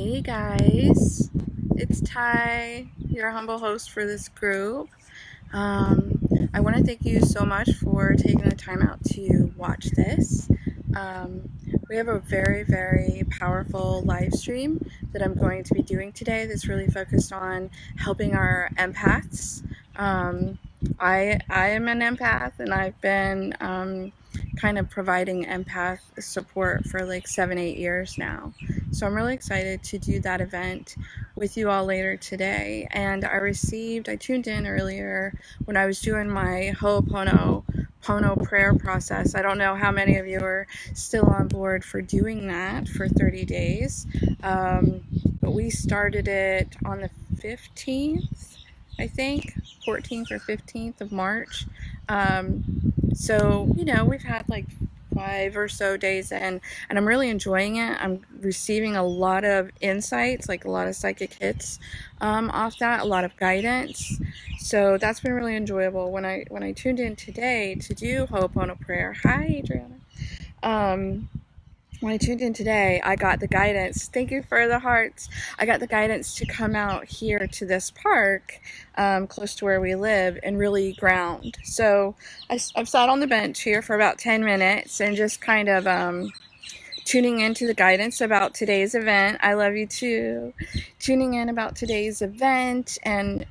Hey guys, it's Ty, your humble host for this group. I want to thank you so much for taking the time out to watch this. Um, we have a very powerful live stream that I'm going to be doing today that's really focused on helping our empaths. I am an empath, and I've been kind of providing empath support for like 7-8 years now. So I'm really excited to do that event with you all later today. And I tuned in earlier when I was doing my Ho'oponopono prayer process. I don't know how many of you are still on board for doing that for 30 days. But we started it on the 15th, I think, 14th or 15th of March. So, we've had like 5 or so days in, and I'm really enjoying it. I'm receiving a lot of insights, like a lot of psychic hits off that, a lot of guidance. So that's been really enjoyable. When I tuned in today to do Ho'opono prayer, hi Adriana. When I tuned in today, I got the guidance. Thank you for the hearts. I got the guidance to come out here to this park close to where we live and really ground. So I've sat on the bench here for about 10 minutes and just kind of tuning into the guidance about today's event. I love you too. Tuning in about today's event and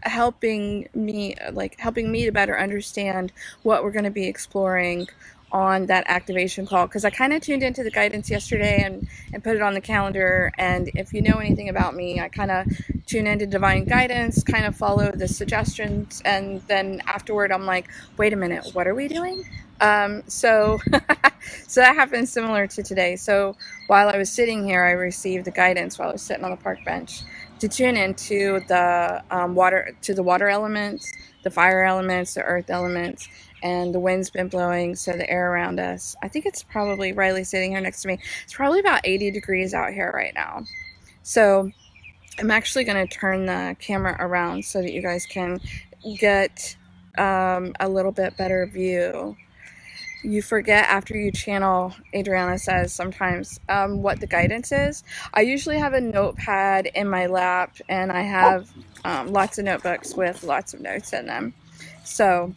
helping me to better understand what we're going to be exploring on that activation call, because I kind of tuned into the guidance yesterday and put it on the calendar. And if you know anything about me, I kind of tune into divine guidance, kind of follow the suggestions, and then afterward I'm like, wait a minute, what are we doing? So so that happened similar to today. So while I was sitting here, I received the guidance while I was sitting on the park bench to tune into the water elements, the fire elements, the earth elements, and the wind's been blowing, so the air around us. I think it's probably, Riley sitting here next to me, it's probably about 80 degrees out here right now. So I'm actually going to turn the camera around so that you guys can get a little bit better view. You forget after you channel, Adriana says sometimes, what the guidance is. I usually have a notepad in my lap, and I have lots of notebooks with lots of notes in them. So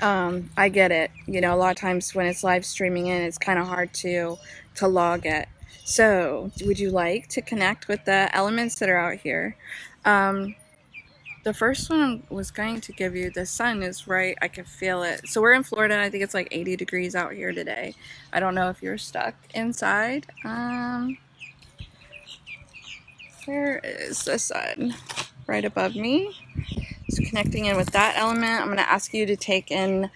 I get it. A lot of times when it's live streaming in, it's kind of hard to log it. So would you like to connect with the elements that are out here? The first one I was going to give you, the sun is right. I can feel it. So we're in Florida. I think it's like 80 degrees out here today. I don't know if you're stuck inside. Where is the sun? Right above me. So connecting in with that element, I'm going to ask you to take in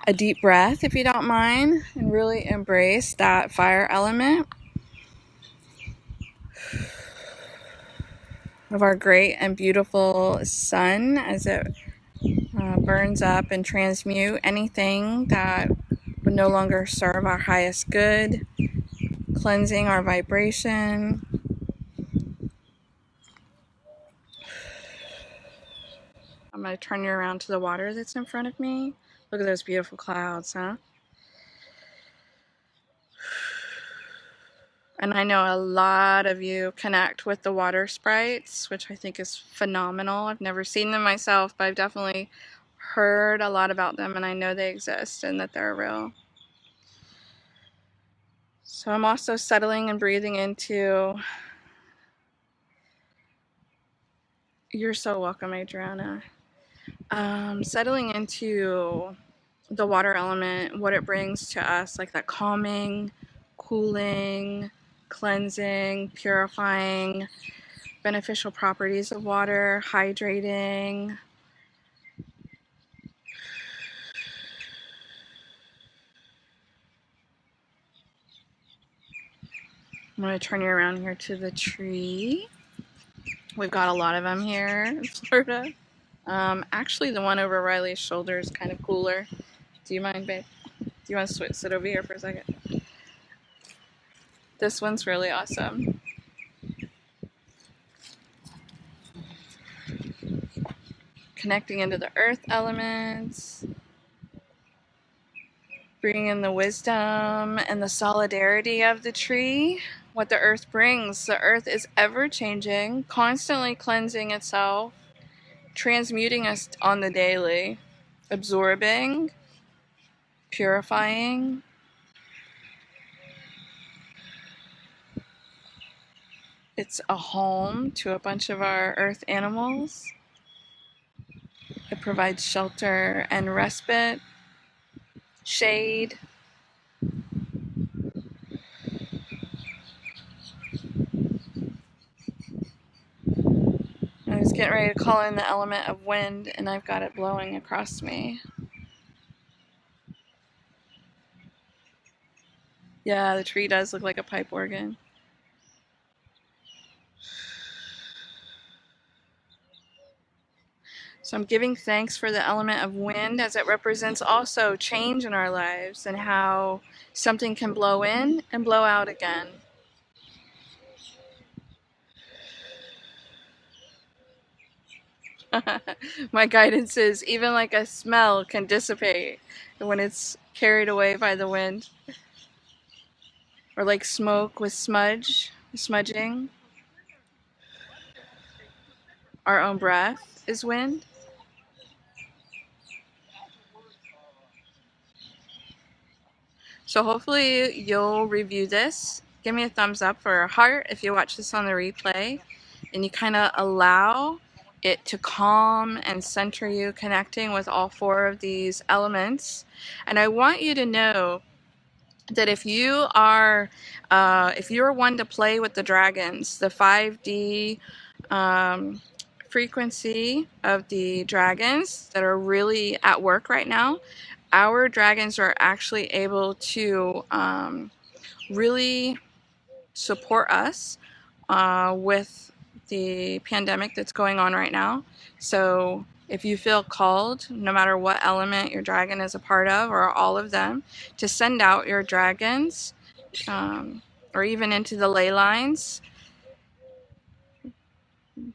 a deep breath, if you don't mind, and really embrace that fire element of our great and beautiful sun as it burns up and transmute anything that would no longer serve our highest good, cleansing our vibration. I'm going to turn you around to the water that's in front of me. Look at those beautiful clouds, huh? And I know a lot of you connect with the water sprites, which I think is phenomenal. I've never seen them myself, but I've definitely heard a lot about them, and I know they exist and that they're real. So I'm also settling and breathing into... You're so welcome, Adriana. Settling into the water element, what it brings to us, like that calming, cooling, cleansing, purifying, beneficial properties of water, hydrating. I'm going to turn you around here to the tree. We've got a lot of them here in Florida. Actually, the one over Riley's shoulder is kind of cooler. Do you mind, babe? Do you want to sit over here for a second? This one's really awesome. Connecting into the earth elements. Bringing in the wisdom and the solidarity of the tree. what the earth brings. The earth is ever changing, constantly cleansing itself, transmuting us on the daily, absorbing, purifying. It's a home to a bunch of our earth animals. It provides shelter and respite, shade. I was getting ready to call in the element of wind, and I've got it blowing across me. Yeah, the tree does look like a pipe organ. So I'm giving thanks for the element of wind, as it represents also change in our lives and how something can blow in and blow out again. My guidance is even like a smell can dissipate when it's carried away by the wind. Or like smoke with smudging. Our own breath is wind. So hopefully you'll review this. Give me a thumbs up or a heart if you watch this on the replay, and you kind of allow it to calm and center you, connecting with all four of these elements. And I want you to know that if you're one to play with the dragons, the 5D frequency of the dragons that are really at work right now, our dragons are actually able to really support us with the pandemic that's going on right now. So if you feel called, no matter what element your dragon is a part of, or all of them, to send out your dragons, or even into the ley lines,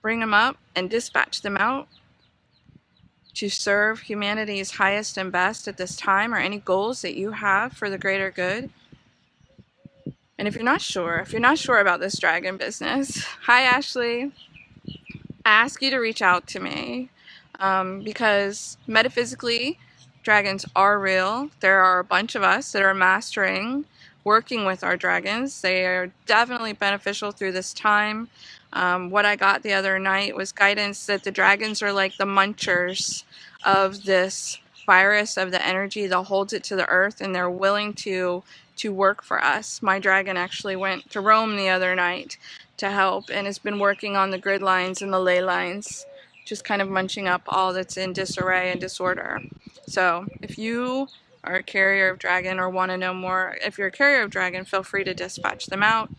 bring them up and dispatch them out to serve humanity's highest and best at this time, or any goals that you have for the greater good. And if you're not sure about this dragon business, hi Ashley, I ask you to reach out to me, because metaphysically, dragons are real. There are a bunch of us that are mastering working with our dragons. They are definitely beneficial through this time. What I got the other night was guidance that the dragons are like the munchers of this virus, of the energy that holds it to the earth, and they're willing to work for us. My dragon actually went to Rome the other night to help, and has been working on the grid lines and the ley lines, just kind of munching up all that's in disarray and disorder. So if you are a carrier of dragon or want to know more, if you're a carrier of dragon, feel free to dispatch them out.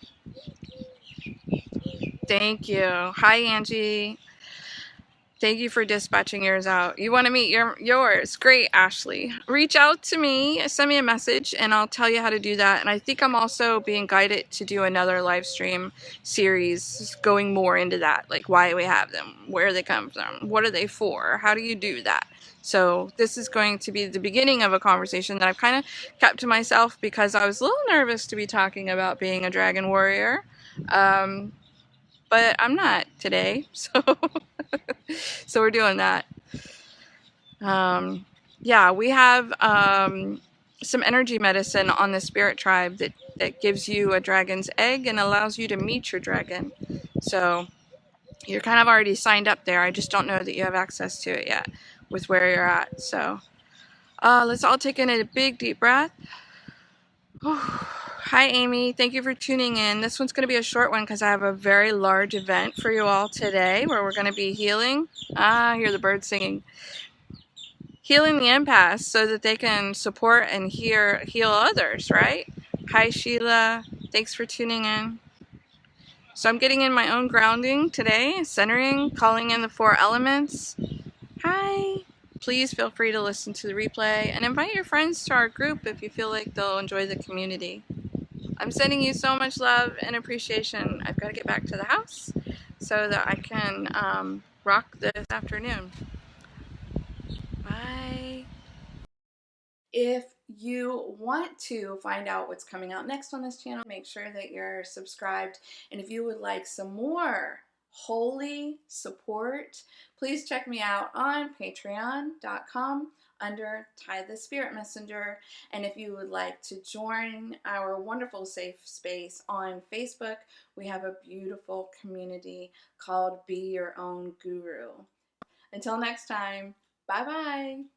Thank you. Hi Angie. Thank you for dispatching yours out. You want to meet yours? Great, Ashley. Reach out to me, send me a message, and I'll tell you how to do that. And I think I'm also being guided to do another live stream series going more into that, like why we have them, where they come from, what are they for, how do you do that? So this is going to be the beginning of a conversation that I've kind of kept to myself because I was a little nervous to be talking about being a dragon warrior. But I'm not today, so so we're doing that. Yeah, we have some energy medicine on the spirit tribe that gives you a dragon's egg and allows you to meet your dragon. So you're kind of already signed up there. I just don't know that you have access to it yet with where you're at. So let's all take in a big deep breath. Hi Amy, thank you for tuning in. This one's going to be a short one because I have a very large event for you all today where we're going to be healing. I hear the birds singing. Healing the empaths so that they can support and heal others, right? Hi Sheila, thanks for tuning in. So I'm getting in my own grounding today, centering, calling in the four elements. Hi. Please feel free to listen to the replay and invite your friends to our group if you feel like they'll enjoy the community. I'm sending you so much love and appreciation. I've got to get back to the house so that I can rock this afternoon. Bye. If you want to find out what's coming out next on this channel, make sure that you're subscribed. And if you would like some more holy support, please check me out on patreon.com under Ty the Spirit Messenger. And if you would like to join our wonderful safe space on Facebook, we have a beautiful community called Be Your Own Guru. Until next time, bye bye.